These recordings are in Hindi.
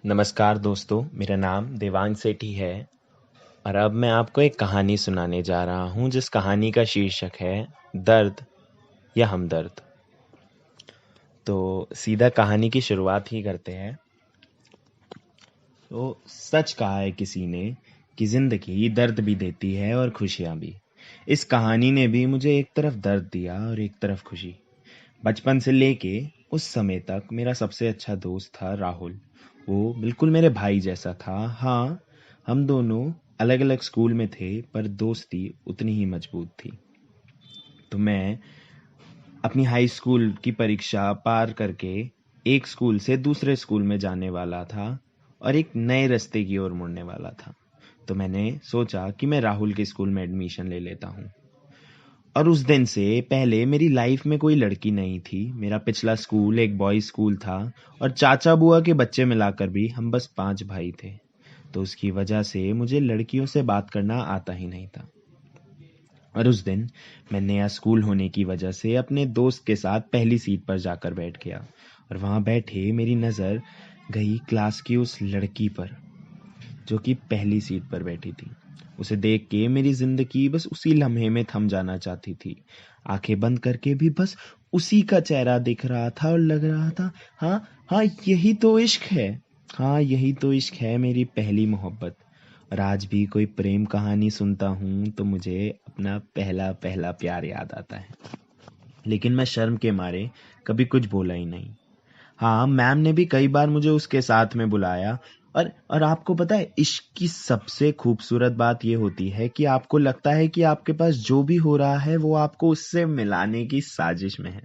नमस्कार दोस्तों, मेरा नाम देवांग सेठी है और अब मैं आपको एक कहानी सुनाने जा रहा हूँ जिस कहानी का शीर्षक है दर्द या हमदर्द। तो सीधा कहानी की शुरुआत ही करते हैं। तो सच कहा है किसी ने कि जिंदगी दर्द भी देती है और खुशियाँ भी। इस कहानी ने भी मुझे एक तरफ दर्द दिया और एक तरफ खुशी। बचपन से लेके उस समय तक मेरा सबसे अच्छा दोस्त था राहुल। वो बिल्कुल मेरे भाई जैसा था। हाँ, हम दोनों अलग अलग स्कूल में थे पर दोस्ती उतनी ही मजबूत थी। तो मैं अपनी हाई स्कूल की परीक्षा पार करके एक स्कूल से दूसरे स्कूल में जाने वाला था और एक नए रास्ते की ओर मुड़ने वाला था। तो मैंने सोचा कि मैं राहुल के स्कूल में एडमिशन ले लेता हूँ। और उस दिन से पहले मेरी लाइफ में कोई लड़की नहीं थी। मेरा पिछला स्कूल एक बॉयज स्कूल था और चाचा बुआ के बच्चे मिलाकर भी हम बस 5 भाई थे। तो उसकी वजह से मुझे लड़कियों से बात करना आता ही नहीं था। और उस दिन मैं नया स्कूल होने की वजह से अपने दोस्त के साथ पहली सीट पर जाकर बैठ गया और वहां बैठे मेरी नज़र गई क्लास की उस लड़की पर जो कि पहली सीट पर बैठी थी। उसे देख के मेरी जिंदगी बस उसी लम्हे में थम जाना चाहती थी। आंखें बंद करके भी बस उसी का चेहरा दिख रहा था और लग रहा था, हाँ हाँ, यही तो इश्क है। हाँ, यही तो इश्क है, मेरी पहली मोहब्बत। और आज भी कोई प्रेम कहानी सुनता हूँ तो मुझे अपना पहला पहला प्यार याद आता है। लेकिन मैं शर्म के मारे कभी कुछ बोला ही नहीं। हाँ, मैम ने भी कई बार मुझे उसके साथ में बुलाया। और आपको पता है, इश्क की सबसे खूबसूरत बात ये होती है कि आपको लगता है कि आपके पास जो भी हो रहा है वो आपको उससे मिलाने की साजिश में है।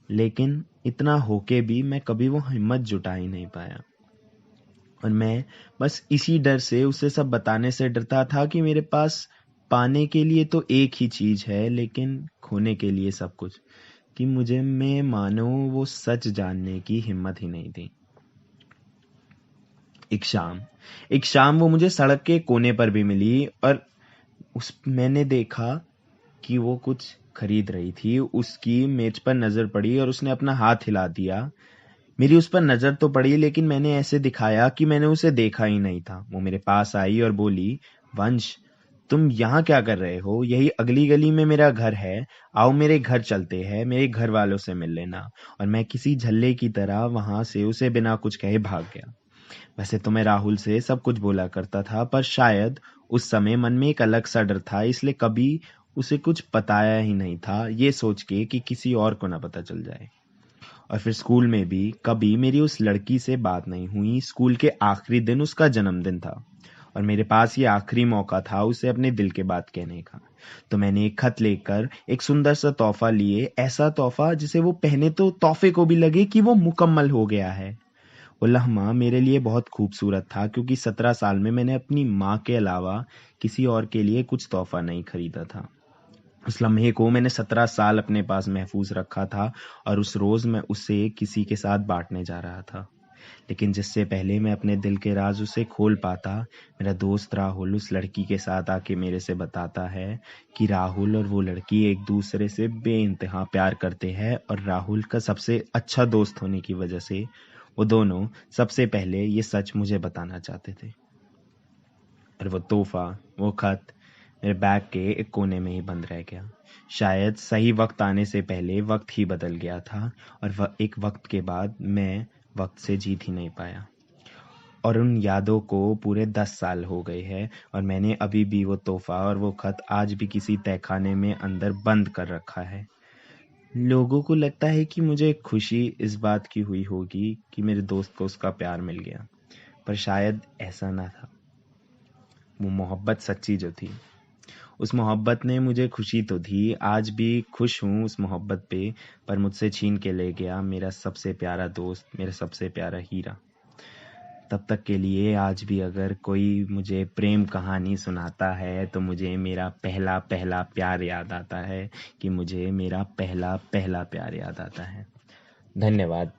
लेकिन इतना होके भी मैं कभी वो हिम्मत जुटा ही नहीं पाया। और मैं बस इसी डर से उसे सब बताने से डरता था कि मेरे पास पाने के लिए तो एक ही चीज है लेकिन खोने के लिए सब कुछ। कि मुझे में मानो वो सच जानने की हिम्मत ही नहीं थी। एक शाम एक शाम वो मुझे सड़क के कोने पर भी मिली और उस मैंने देखा कि वो कुछ खरीद रही थी। उसकी मेज पर नजर पड़ी और उसने अपना हाथ हिला दिया। मेरी उस पर नजर तो पड़ी लेकिन मैंने ऐसे दिखाया कि मैंने उसे देखा ही नहीं था। वो मेरे पास आई और बोली, वंश, तुम यहाँ क्या कर रहे हो? यही अगली गली में मेरा घर है। आओ मेरे घर चलते हैं, मेरे घर वालों से मिल लेना। और मैं किसी झल्ले की तरह वहां से उसे बिना कुछ कहे भाग गया। वैसे तो मैं राहुल से सब कुछ बोला करता था पर शायद उस समय मन में एक अलग सा डर था, इसलिए कभी उसे कुछ बताया ही नहीं था, ये सोच के कि किसी और को ना पता चल जाए। और फिर स्कूल में भी कभी मेरी उस लड़की से बात नहीं हुई। स्कूल के आखिरी दिन उसका जन्मदिन था और मेरे पास ये आखिरी मौका था उसे अपने दिल के बात कहने का। तो मैंने एक खत लेकर एक सुंदर सा तोहफा लिए, ऐसा तोहफा जिसे वो पहने तो तोहफे को भी लगे कि वो मुकम्मल हो गया है। वो लम्हा मेरे लिए बहुत खूबसूरत था क्योंकि 17 साल में मैंने अपनी माँ के अलावा किसी और के लिए कुछ तोहफा नहीं खरीदा था। उस लम्हे को मैंने 17 साल अपने पास महफूज रखा था और उस रोज मैं उसे किसी के साथ बांटने जा रहा था। लेकिन जिससे पहले मैं अपने दिल के राज उसे खोल पाता, मेरा दोस्त राहुल उस लड़की के साथ आके मेरे से बताता है कि राहुल और वो लड़की एक दूसरे से बेइंतहा प्यार करते हैं और राहुल का सबसे अच्छा दोस्त होने की वजह से वो दोनों सबसे पहले ये सच मुझे बताना चाहते थे। और वो तोहफा, वो खत मेरे बैग के एक कोने में ही बंद रह गया। शायद सही वक्त आने से पहले वक्त ही बदल गया था और एक वक्त के बाद मैं वक्त से जीत ही नहीं पाया। और उन यादों को पूरे 10 साल हो गए हैं और मैंने अभी भी वो तोहफा और वो खत आज भी किसी तहखाने में अंदर बंद कर रखा है। लोगों को लगता है कि मुझे खुशी इस बात की हुई होगी कि मेरे दोस्त को उसका प्यार मिल गया, पर शायद ऐसा ना था। वो मोहब्बत सच्ची जो थी, उस मोहब्बत ने मुझे खुशी तो दी, आज भी खुश हूँ उस मोहब्बत पे, पर मुझसे छीन के ले गया मेरा सबसे प्यारा दोस्त, मेरा सबसे प्यारा हीरा। तब तक के लिए आज भी अगर कोई मुझे प्रेम कहानी सुनाता है तो मुझे मेरा पहला पहला प्यार याद आता है, कि मुझे मेरा पहला पहला प्यार याद आता है। धन्यवाद।